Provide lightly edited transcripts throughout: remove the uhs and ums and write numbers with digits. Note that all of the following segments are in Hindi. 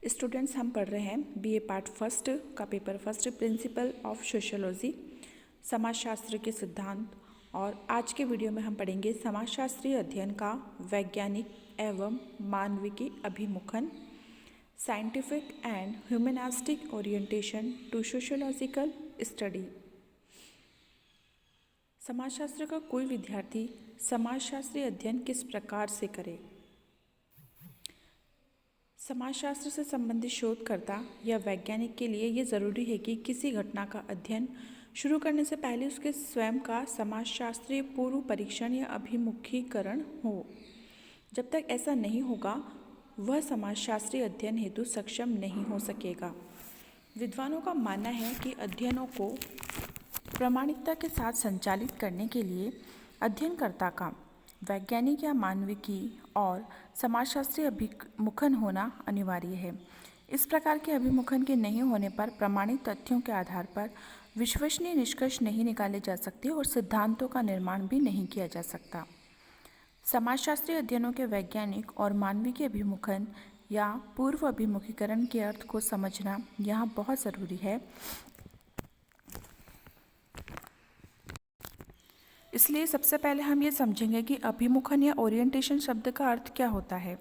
स्टूडेंट्स हम पढ़ रहे हैं बीए पार्ट फर्स्ट का paper first principle of sociology समाजशास्त्र के सिद्धांत। और आज के वीडियो में हम पढ़ेंगे समाजशास्त्रीय अध्ययन का वैज्ञानिक एवं मानविकी अभिमुखन, scientific and humanistic orientation to sociological study. समाजशास्त्र का कोई विद्यार्थी समाजशास्त्रीय अध्ययन किस प्रकार से करे। समाजशास्त्र से संबंधित शोधकर्ता या वैज्ञानिक के लिए ये ज़रूरी है कि किसी घटना का अध्ययन शुरू करने से पहले उसके स्वयं का समाजशास्त्रीय पूर्व परीक्षण या अभिमुखीकरण हो। जब तक ऐसा नहीं होगा वह समाजशास्त्रीय अध्ययन हेतु सक्षम नहीं हो सकेगा। विद्वानों का मानना है कि अध्ययनों को प्रामाणिकता के साथ संचालित करने के लिए अध्ययनकर्ता का वैज्ञानिक या मानविकी और समाजशास्त्रीय अभिमुखन होना अनिवार्य है। इस प्रकार के अभिमुखन के नहीं होने पर प्रमाणित तथ्यों के आधार पर विश्वसनीय निष्कर्ष नहीं निकाले जा सकते और सिद्धांतों का निर्माण भी नहीं किया जा सकता। समाजशास्त्रीय अध्ययनों के वैज्ञानिक और मानविकी अभिमुखन या पूर्व अभिमुखीकरण के अर्थ को समझना यहाँ बहुत ज़रूरी है। इसलिए सबसे पहले हम ये समझेंगे कि अभिमुखन या ओरिएंटेशन शब्द का अर्थ क्या होता है।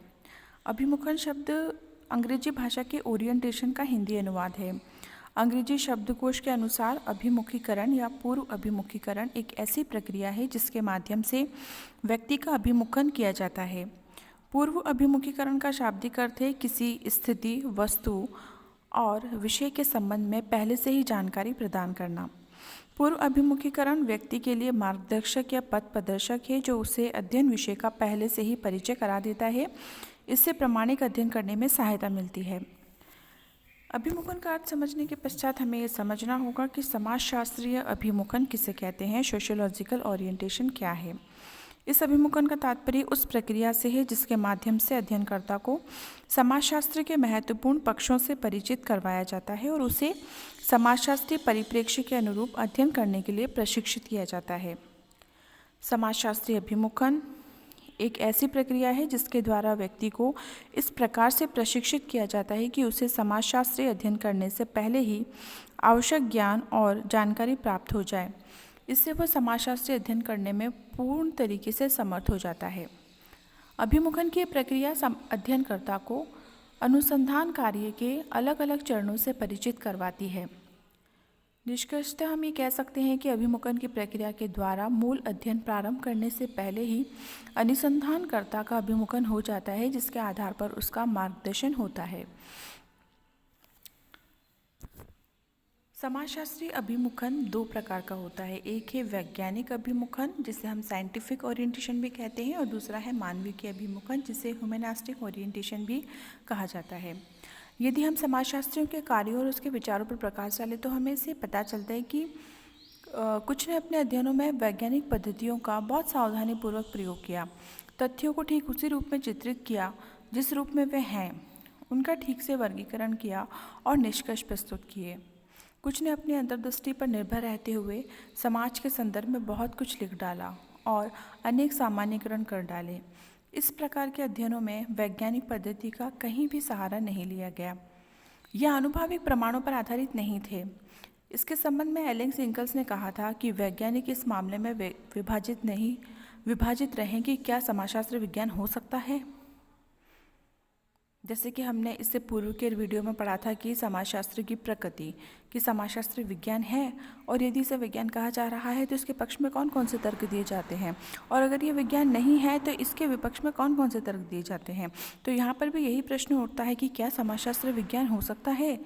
अभिमुखन शब्द अंग्रेजी भाषा के ओरिएंटेशन का हिंदी अनुवाद है। अंग्रेजी शब्दकोश के अनुसार अभिमुखीकरण या पूर्व अभिमुखीकरण एक ऐसी प्रक्रिया है जिसके माध्यम से व्यक्ति का अभिमुखन किया जाता है। पूर्व अभिमुखीकरण का शाब्दिक अर्थ है किसी स्थिति, वस्तु और विषय के संबंध में पहले से ही जानकारी प्रदान करना। पूर्व अभिमुखीकरण व्यक्ति के लिए मार्गदर्शक या पथ प्रदर्शक है जो उसे अध्ययन विषय का पहले से ही परिचय करा देता है। इससे प्रामाणिक अध्ययन करने में सहायता मिलती है। अभिमुखन का अर्थ समझने के पश्चात हमें यह समझना होगा कि समाजशास्त्रीय अभिमुखन किसे कहते हैं, सोशियोलॉजिकल ओरिएंटेशन क्या है। इस अभिमुखन का तात्पर्य उस प्रक्रिया से है जिसके माध्यम से अध्ययनकर्ता को समाजशास्त्र के महत्वपूर्ण पक्षों से परिचित करवाया जाता है और उसे समाजशास्त्रीय परिप्रेक्ष्य के अनुरूप अध्ययन करने के लिए प्रशिक्षित किया जाता है। समाजशास्त्रीय अभिमुखन एक ऐसी प्रक्रिया है जिसके द्वारा व्यक्ति को इस प्रकार से प्रशिक्षित किया जाता है कि उसे समाजशास्त्रीय अध्ययन करने से पहले ही आवश्यक ज्ञान और जानकारी प्राप्त हो जाए। इससे वह समाजशास्त्रीय अध्ययन करने में पूर्ण तरीके से समर्थ हो जाता है। अभिमुखन की प्रक्रिया अध्ययनकर्ता को अनुसंधान कार्य के अलग अलग चरणों से परिचित करवाती है। निष्कर्षतः हम ये कह सकते हैं कि अभिमुखन की प्रक्रिया के द्वारा मूल अध्ययन प्रारंभ करने से पहले ही अनुसंधानकर्ता का अभिमुखन हो जाता है जिसके आधार पर उसका मार्गदर्शन होता है। समाजशास्त्रीय अभिमुखन दो प्रकार का होता है। एक है वैज्ञानिक अभिमुखन जिसे हम साइंटिफिक ओरिएंटेशन भी कहते हैं और दूसरा है मानविकी अभिमुखन जिसे ह्यूमनिस्टिक ओरिएंटेशन भी कहा जाता है। यदि हम समाजशास्त्रियों के कार्यों और उसके विचारों पर प्रकाश डालें तो हमें इससे पता चलता है कि कुछ ने अपने अध्ययनों में वैज्ञानिक पद्धतियों का बहुत सावधानीपूर्वक प्रयोग किया, तथ्यों को ठीक उसी रूप में चित्रित किया जिस रूप में वे हैं, उनका ठीक से वर्गीकरण किया और निष्कर्ष प्रस्तुत किए। कुछ ने अपनी अंतर्दृष्टि पर निर्भर रहते हुए समाज के संदर्भ में बहुत कुछ लिख डाला और अनेक सामान्यीकरण कर डाले। इस प्रकार के अध्ययनों में वैज्ञानिक पद्धति का कहीं भी सहारा नहीं लिया गया। यह आनुभविक प्रमाणों पर आधारित नहीं थे। इसके संबंध में एलेन सिंकल्स ने कहा था कि वैज्ञानिक इस मामले में विभाजित रहें कि क्या समाजशास्त्र विज्ञान हो सकता है। जैसे कि हमने इससे पूर्व के वीडियो में पढ़ा था कि समाजशास्त्र की प्रकृति, कि समाजशास्त्र विज्ञान है और यदि इसे विज्ञान कहा जा रहा है तो इसके पक्ष में कौन कौन से तर्क दिए जाते हैं, और अगर ये विज्ञान नहीं है तो इसके विपक्ष में कौन कौन से तर्क दिए जाते हैं। तो यहाँ पर भी यही प्रश्न उठता है कि क्या समाजशास्त्र विज्ञान हो सकता है।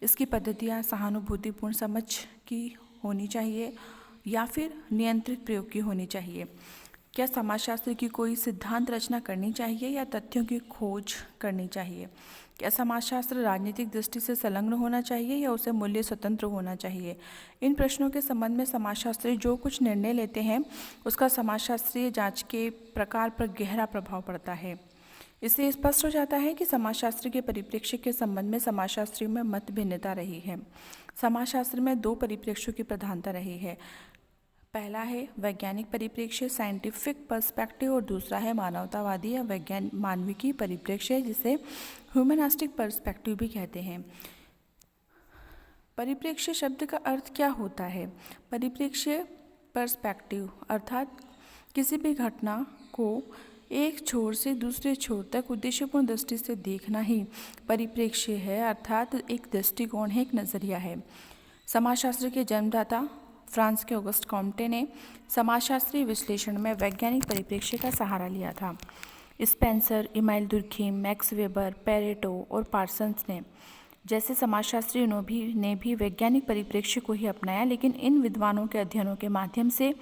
इसकी पद्धतियाँ सहानुभूतिपूर्ण समझ की होनी चाहिए या फिर नियंत्रित प्रयोग की होनी चाहिए। क्या समाजशास्त्र की कोई सिद्धांत रचना करनी चाहिए या तथ्यों की खोज करनी चाहिए। क्या समाजशास्त्र राजनीतिक दृष्टि से संलग्न होना चाहिए या उसे मूल्य स्वतंत्र होना चाहिए। इन प्रश्नों के संबंध में समाजशास्त्री जो कुछ निर्णय लेते हैं उसका समाजशास्त्रीय जांच के प्रकार पर गहरा प्रभाव पड़ता है। इससे स्पष्ट हो जाता है कि समाजशास्त्र के परिप्रेक्ष्य के संबंध में समाजशास्त्रियों में मत भिन्नता रही है। समाजशास्त्र में दो परिप्रेक्ष्यों की प्रधानता रही है। पहला है वैज्ञानिक परिप्रेक्ष्य, साइंटिफिक पर्सपेक्टिव, और दूसरा है मानवतावादी या मानविकी परिप्रेक्ष्य, जिसे ह्यूमनिस्टिक पर्सपेक्टिव भी कहते हैं। परिप्रेक्ष्य शब्द का अर्थ क्या होता है? परिप्रेक्ष्य पर्सपेक्टिव अर्थात किसी भी घटना को एक छोर से दूसरे छोर तक उद्देश्यपूर्ण दृष्टि से देखना ही परिप्रेक्ष्य है, अर्थात एक दृष्टिकोण है, एक नज़रिया है। समाजशास्त्र के जन्मदाता फ्रांस के ऑगस्ट कॉम्टे ने समाजशास्त्रीय विश्लेषण में वैज्ञानिक परिप्रेक्ष्य का सहारा लिया था। Spencer, email Durkheim, Max Weber, Pareto और पार्सन्स ने जैसे समाजशास्त्रियों ने भी वैज्ञानिक परिप्रेक्ष्य को ही अपनाया, लेकिन इन विद्वानों के अध्ययनों के माध्यम से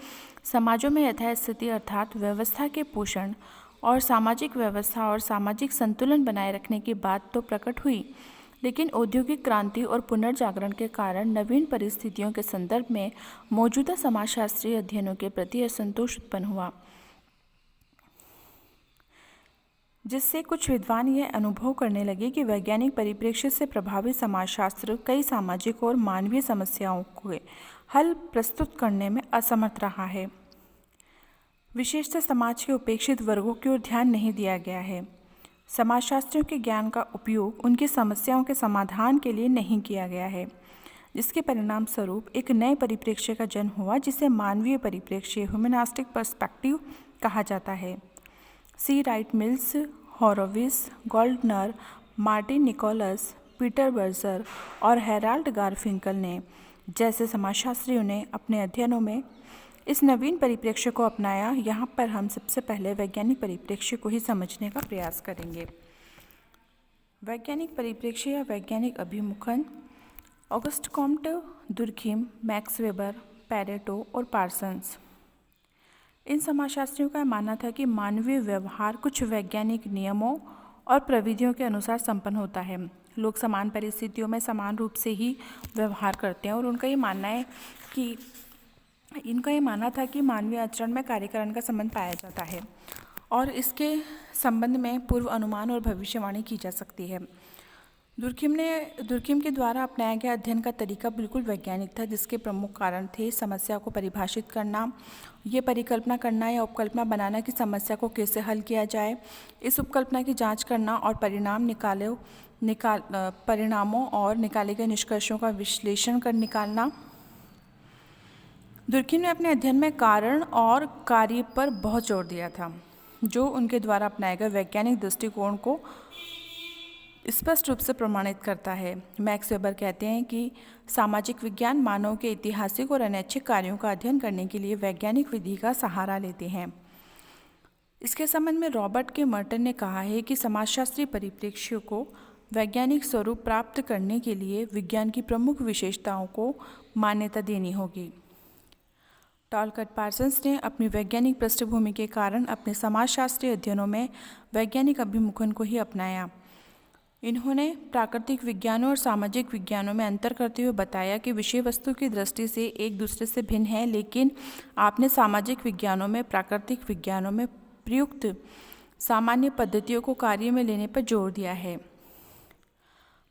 समाजों में यथास्थिति अर्थात व्यवस्था के पोषण और सामाजिक व्यवस्था और सामाजिक संतुलन बनाए रखने की बात तो प्रकट हुई, लेकिन औद्योगिक क्रांति और पुनर्जागरण के कारण नवीन परिस्थितियों के संदर्भ में मौजूदा समाजशास्त्रीय अध्ययनों के प्रति असंतोष उत्पन्न हुआ, जिससे कुछ विद्वान यह अनुभव करने लगे कि वैज्ञानिक परिप्रेक्ष्य से प्रभावित समाजशास्त्र कई सामाजिक और मानवीय समस्याओं के हल प्रस्तुत करने में असमर्थ रहा है। विशेषतः समाज के उपेक्षित वर्गों की ओर ध्यान नहीं दिया गया है। समाजशास्त्रियों के ज्ञान का उपयोग उनकी समस्याओं के समाधान के लिए नहीं किया गया है, जिसके परिणाम स्वरूप एक नए परिप्रेक्ष्य का जन्म हुआ, जिसे मानवीय परिप्रेक्ष्य ह्यूमनिस्टिक पर्सपेक्टिव कहा जाता है। C Wright Mills, Horowitz, Gouldner, Martin Nicolaus, Peter Berger और हेराल्ड गारफिंकल ने जैसे समाजशास्त्रियों ने अपने अध्ययनों में इस नवीन परिप्रेक्ष्य को अपनाया। यहाँ पर हम सबसे पहले वैज्ञानिक परिप्रेक्ष्य को ही समझने का प्रयास करेंगे। वैज्ञानिक परिप्रेक्ष्य या वैज्ञानिक अभिमुखन Auguste Comte, Durkheim, Max Weber, Pareto और पार्सन्स। इन समाजशास्त्रियों का मानना था कि मानवीय व्यवहार कुछ वैज्ञानिक नियमों और प्रविधियों के अनुसार संपन्न होता है। लोग समान परिस्थितियों में समान रूप से ही व्यवहार करते हैं और इनका ये मानना था कि मानवीय आचरण में कार्यकारण का संबंध पाया जाता है और इसके संबंध में पूर्व अनुमान और भविष्यवाणी की जा सकती है। दुर्खीम के द्वारा अपनाया गया अध्ययन का तरीका बिल्कुल वैज्ञानिक था, जिसके प्रमुख कारण थे समस्या को परिभाषित करना, ये परिकल्पना करना या उपकल्पना बनाना कि समस्या को कैसे हल किया जाए, इस उपकल्पना की जांच करना और परिणामों और निकाले गए निष्कर्षों का विश्लेषण कर निकालना। दुर्खीम ने अपने अध्ययन में कारण और कार्य पर बहुत जोर दिया था, जो उनके द्वारा अपनाए गए वैज्ञानिक दृष्टिकोण को स्पष्ट रूप से प्रमाणित करता है। मैक्स वेबर कहते हैं कि सामाजिक विज्ञान मानव के ऐतिहासिक और अनैच्छिक कार्यों का अध्ययन करने के लिए वैज्ञानिक विधि का सहारा लेते हैं। इसके संबंध में रॉबर्ट के मर्टन ने कहा है कि समाजशास्त्रीय परिप्रेक्ष्य को वैज्ञानिक स्वरूप प्राप्त करने के लिए विज्ञान की प्रमुख विशेषताओं को मान्यता देनी होगी। टॉलकट पार्सन्स ने अपनी वैज्ञानिक पृष्ठभूमि के कारण अपने समाजशास्त्रीय अध्ययनों में वैज्ञानिक अभिमुखन को ही अपनाया। इन्होंने प्राकृतिक विज्ञानों और सामाजिक विज्ञानों में अंतर करते हुए बताया कि विषय वस्तु की दृष्टि से एक दूसरे से भिन्न है, लेकिन आपने सामाजिक विज्ञानों में प्राकृतिक विज्ञानों में प्रयुक्त सामान्य पद्धतियों को कार्य में लेने पर जोर दिया है।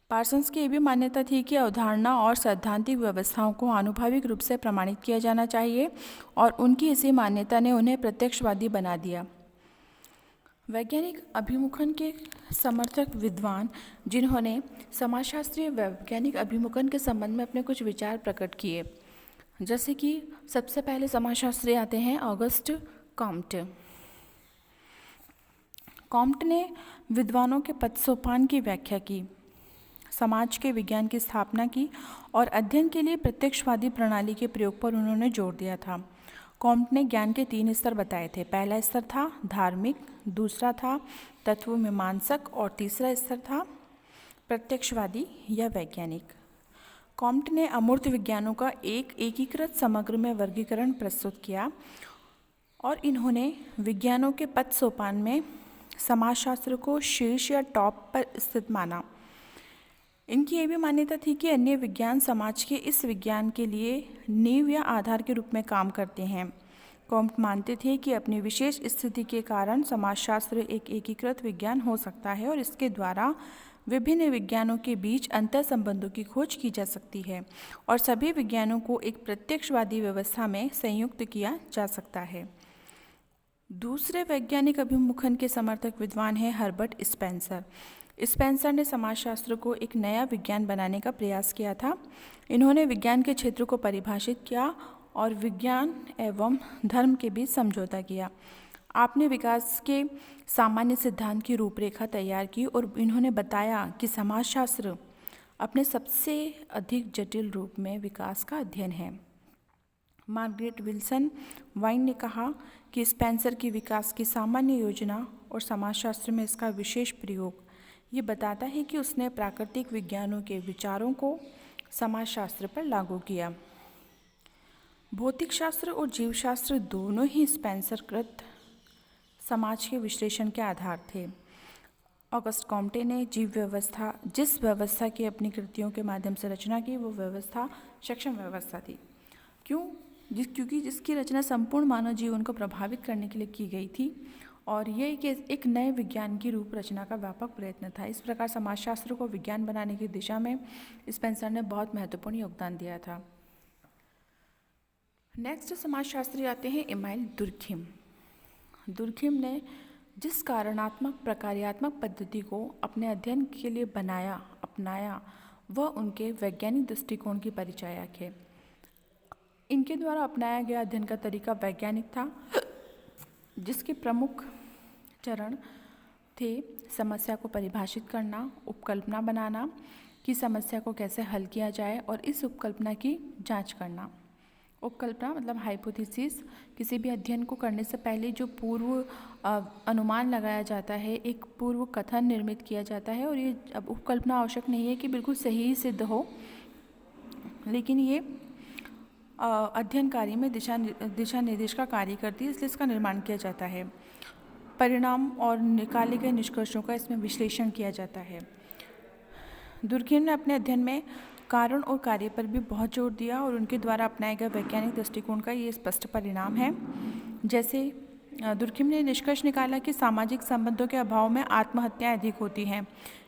पार्सन्स की ये भी मान्यता थी कि अवधारणा और सैद्धांतिक व्यवस्थाओं को आनुभाविक रूप से प्रमाणित किया जाना चाहिए और उनकी इसी मान्यता ने उन्हें प्रत्यक्षवादी बना दिया। वैज्ञानिक अभिमुखन के समर्थक विद्वान जिन्होंने समाजशास्त्रीय वैज्ञानिक अभिमुखन के संबंध में अपने कुछ विचार प्रकट किए, जैसे कि सबसे पहले समाजशास्त्री आते हैं ऑगस्ट कॉम्टे। कॉम्टे ने विद्वानों के पदसोपान की व्याख्या की, समाज के विज्ञान की स्थापना की और अध्ययन के लिए प्रत्यक्षवादी प्रणाली के प्रयोग पर उन्होंने जोर दिया था। कॉम्टे ने ज्ञान के 3 स्तर बताए थे। पहला स्तर था धार्मिक, दूसरा था तत्वमीमांसक और तीसरा स्तर था प्रत्यक्षवादी या वैज्ञानिक। कॉम्टे ने अमूर्त विज्ञानों का एक एकीकृत समग्र में वर्गीकरण प्रस्तुत किया और इन्होंने विज्ञानों के पद सोपान में समाजशास्त्र को शीर्ष या टॉप पर स्थित माना। इनकी ये भी मान्यता थी कि अन्य विज्ञान समाज के इस विज्ञान के लिए नींव या आधार के रूप में काम करते हैं। कॉम्टे मानते थे कि अपनी विशेष स्थिति के कारण समाजशास्त्र एक एकीकृत विज्ञान हो सकता है और इसके द्वारा विभिन्न विज्ञानों के बीच अंतर संबंधों की खोज की जा सकती है और सभी विज्ञानों को एक प्रत्यक्षवादी व्यवस्था में संयुक्त किया जा सकता है। दूसरे वैज्ञानिक अभिमुखन के समर्थक विद्वान हैं हर्बर्ट स्पेंसर। स्पेंसर ने समाजशास्त्र को एक नया विज्ञान बनाने का प्रयास किया था। इन्होंने विज्ञान के क्षेत्र को परिभाषित किया और विज्ञान एवं धर्म के बीच समझौता किया। आपने विकास के सामान्य सिद्धांत की रूपरेखा तैयार की और इन्होंने बताया कि समाजशास्त्र अपने सबसे अधिक जटिल रूप में विकास का अध्ययन है। मार्गरेट विल्सन वाइन ने कहा कि स्पेंसर की विकास की सामान्य योजना और समाजशास्त्र में इसका विशेष प्रयोग ये बताता है कि उसने प्राकृतिक विज्ञानों के विचारों को समाजशास्त्र पर लागू किया। भौतिकशास्त्र और जीवशास्त्र दोनों ही स्पेंसर कृत समाज के विश्लेषण के आधार थे। ऑगस्ट कॉम्टे ने जीव व्यवस्था जिस व्यवस्था की अपनी कृतियों के माध्यम से रचना की वो व्यवस्था सक्षम व्यवस्था थी। क्योंकि जिसकी रचना संपूर्ण मानव जीवन को प्रभावित करने के लिए की गई थी और ये एक नए विज्ञान की रूप रचना का व्यापक प्रयत्न था। इस प्रकार समाजशास्त्र को विज्ञान बनाने की दिशा में स्पेंसर ने बहुत महत्वपूर्ण योगदान दिया था। नेक्स्ट समाजशास्त्री आते हैं इमाइल दुर्खिम। दुर्खिम ने जिस कारणात्मक प्रकार्यात्मक पद्धति को अपने अध्ययन के लिए अपनाया वह उनके वैज्ञानिक दृष्टिकोण की परिचायक है। इनके द्वारा अपनाया गया अध्ययन का तरीका वैज्ञानिक था, जिसके प्रमुख चरण थे समस्या को परिभाषित करना, उपकल्पना बनाना कि समस्या को कैसे हल किया जाए और इस उपकल्पना की जांच करना। उपकल्पना मतलब हाइपोथेसिस, किसी भी अध्ययन को करने से पहले जो पूर्व अनुमान लगाया जाता है, एक पूर्व कथन निर्मित किया जाता है और ये अब उपकल्पना आवश्यक नहीं है कि बिल्कुल सही सिद्ध हो, लेकिन ये अध्ययन कार्य में दिशा निर्देश का कार्य करती है, इसलिए इसका निर्माण किया जाता है। परिणाम और निकाले गए निष्कर्षों का इसमें विश्लेषण किया जाता है। दुर्खिम ने अपने अध्ययन में कारण और कार्य पर भी बहुत जोर दिया और उनके द्वारा अपनाए गए वैज्ञानिक दृष्टिकोण का ये स्पष्ट परिणाम है। जैसे दुर्खिम ने निष्कर्ष निकाला कि सामाजिक संबंधों के अभाव में आत्महत्याएं अधिक होती हैं।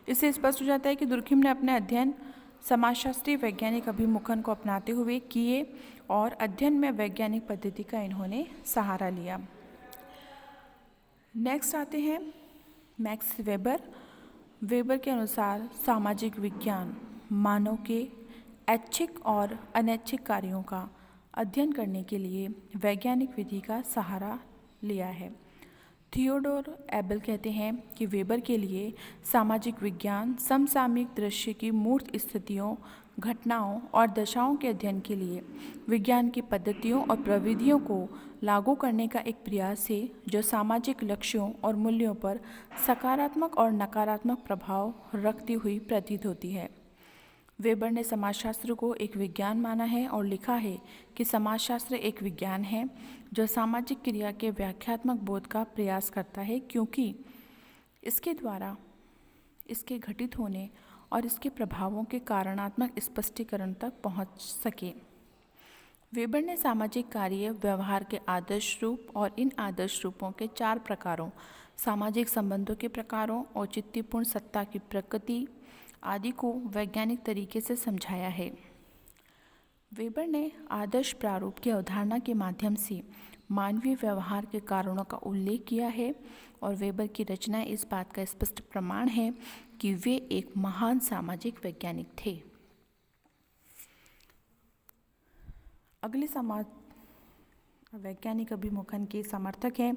इससे स्पष्ट हो जाता है कि दुर्खिम ने अपने अध्ययन समाजशास्त्रीय वैज्ञानिक अभिमुखन को अपनाते हुए किए और अध्ययन में वैज्ञानिक पद्धति का इन्होंने सहारा लिया। नेक्स्ट आते हैं मैक्स वेबर। वेबर के अनुसार सामाजिक विज्ञान मानव के ऐच्छिक और अनैच्छिक कार्यों का अध्ययन करने के लिए वैज्ञानिक विधि का सहारा लिया है। थियोडोर एबल कहते हैं कि वेबर के लिए सामाजिक विज्ञान समसामयिक दृश्य की मूर्त स्थितियों, घटनाओं और दशाओं के अध्ययन के लिए विज्ञान की पद्धतियों और प्रविधियों को लागू करने का एक प्रयास है जो सामाजिक लक्ष्यों और मूल्यों पर सकारात्मक और नकारात्मक प्रभाव रखती हुई प्रतीत होती है। वेबर ने समाजशास्त्र को एक विज्ञान माना है और लिखा है कि समाजशास्त्र एक विज्ञान है जो सामाजिक क्रिया के व्याख्यात्मक बोध का प्रयास करता है, क्योंकि इसके द्वारा इसके घटित होने और इसके प्रभावों के कारणात्मक स्पष्टीकरण तक पहुंच सके। वेबर ने सामाजिक कार्य व्यवहार के आदर्श रूप और इन आदर्श रूपों के 4 प्रकारों, सामाजिक संबंधों के प्रकारों, औचित्यपूर्ण सत्ता की प्रकृति आदि को वैज्ञानिक तरीके से समझाया है। वेबर ने आदर्श प्रारूप की अवधारणा के माध्यम से मानवीय व्यवहार के कारणों का उल्लेख किया है और वेबर की रचनाएं इस बात का स्पष्ट प्रमाण है कि वे एक महान सामाजिक वैज्ञानिक थे। अगले समाज वैज्ञानिक अभिमुखन के समर्थक हैं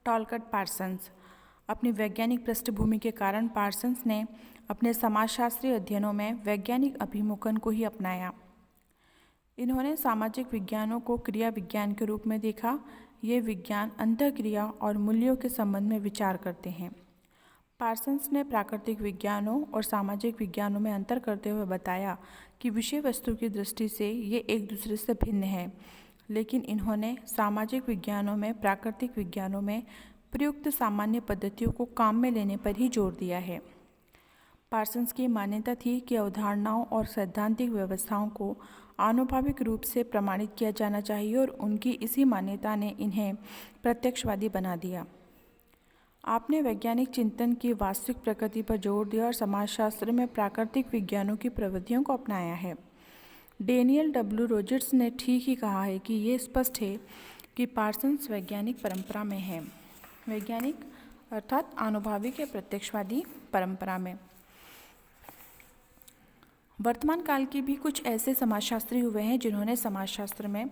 टॉलकट पार्सन्स। अपनी वैज्ञानिक पृष्ठभूमि के कारण पार्सन्स ने अपने समाजशास्त्रीय अध्ययनों में वैज्ञानिक अभिमुखन को ही अपनाया। इन्होंने सामाजिक विज्ञानों को क्रिया विज्ञान के रूप में देखा। ये विज्ञान अंतःक्रिया और मूल्यों के संबंध में विचार करते हैं। पार्सन्स ने प्राकृतिक विज्ञानों और सामाजिक विज्ञानों में अंतर करते हुए बताया कि विषय वस्तु की दृष्टि से ये एक दूसरे से भिन्न हैं, लेकिन इन्होंने सामाजिक विज्ञानों में प्राकृतिक विज्ञानों में प्रयुक्त सामान्य पद्धतियों को काम में लेने पर ही जोर दिया है। पार्सन्स की मान्यता थी कि अवधारणाओं और सैद्धांतिक व्यवस्थाओं को आनुभाविक रूप से प्रमाणित किया जाना चाहिए और उनकी इसी मान्यता ने इन्हें प्रत्यक्षवादी बना दिया। आपने वैज्ञानिक चिंतन की वास्तविक प्रकृति पर जोर दिया और समाजशास्त्र में प्राकृतिक विज्ञानों की प्रवृत्तियों को अपनाया है। डेनियल डब्ल्यू रोजर्स ने ठीक ही कहा है कि ये स्पष्ट है कि पार्सन्स वैज्ञानिक परंपरा में है। वैज्ञानिक अर्थात आनुभविक या प्रत्यक्षवादी परंपरा में। वर्तमान काल के भी कुछ ऐसे समाजशास्त्री हुए हैं जिन्होंने समाजशास्त्र में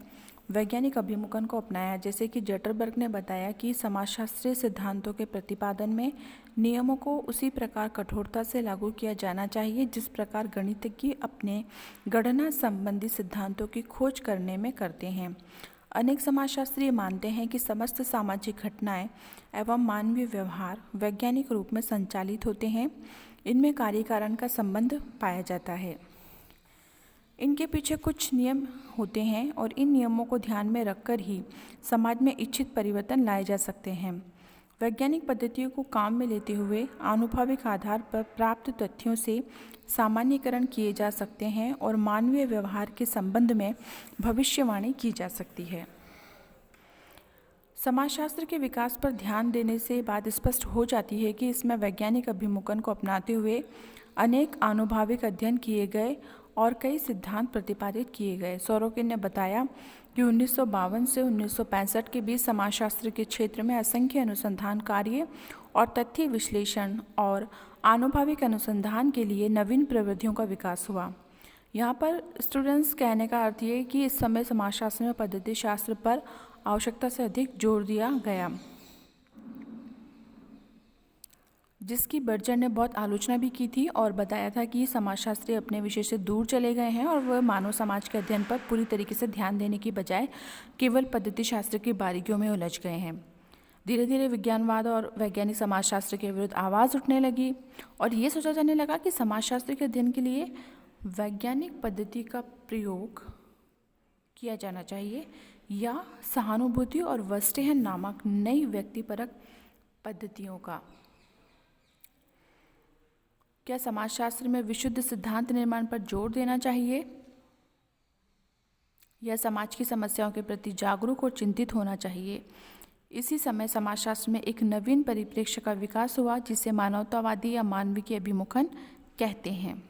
वैज्ञानिक अभिमुखन को अपनाया, जैसे कि जटरबर्ग ने बताया कि समाजशास्त्रीय सिद्धांतों के प्रतिपादन में नियमों को उसी प्रकार कठोरता से लागू किया जाना चाहिए जिस प्रकार गणितज्ञ अपने गणना संबंधी सिद्धांतों की खोज करने में करते हैं। अनेक समाजशास्त्री मानते हैं कि समस्त सामाजिक घटनाएं एवं मानवीय व्यवहार वैज्ञानिक रूप में संचालित होते हैं। इनमें कार्य कारण का संबंध पाया जाता है। इनके पीछे कुछ नियम होते हैं और इन नियमों को ध्यान में रखकर ही समाज में इच्छित परिवर्तन लाए जा सकते हैं। वैज्ञानिक पद्धतियों को काम में लेते हुए आनुभविक आधार पर प्राप्त तथ्यों से सामान्यीकरण किए जा सकते हैं और मानवीय व्यवहार के संबंध में भविष्यवाणी की जा सकती है। समाजशास्त्र के विकास पर ध्यान देने से बात स्पष्ट हो जाती है कि इसमें वैज्ञानिक अभिमुखन को अपनाते हुए अनेक आनुभविक अध्ययन किए गए और कई सिद्धांत प्रतिपादित किए गए। सोरोकिन ने बताया कि 1952 से 1965 के बीच समाजशास्त्र के क्षेत्र में असंख्य अनुसंधान कार्य और तथ्य विश्लेषण और आनुभविक अनुसंधान के लिए नवीन प्रविधियों का विकास हुआ। यहाँ पर स्टूडेंट्स कहने का अर्थ ये कि इस समय समाजशास्त्र में पद्धति शास्त्र पर आवश्यकता से अधिक जोर दिया गया, जिसकी बर्जर ने बहुत आलोचना भी की थी और बताया था कि समाजशास्त्री अपने विषय से दूर चले गए हैं और वह मानव समाज के अध्ययन पर पूरी तरीके से ध्यान देने की बजाय केवल पद्धति शास्त्र की बारीकियों में उलझ गए हैं। धीरे धीरे विज्ञानवाद और वैज्ञानिक समाजशास्त्र के विरुद्ध आवाज़ उठने लगी और ये सोचा जाने लगा कि समाजशास्त्र के अध्ययन के लिए वैज्ञानिक पद्धति का प्रयोग किया जाना चाहिए या सहानुभूति और वस्टेहन नामक नई व्यक्तिपरक पद्धतियों का। क्या समाजशास्त्र में विशुद्ध सिद्धांत निर्माण पर जोर देना चाहिए या समाज की समस्याओं के प्रति जागरूक और चिंतित होना चाहिए? इसी समय समाजशास्त्र में एक नवीन परिप्रेक्ष्य का विकास हुआ जिसे मानवतावादी या मानविकी अभिमुखन कहते हैं।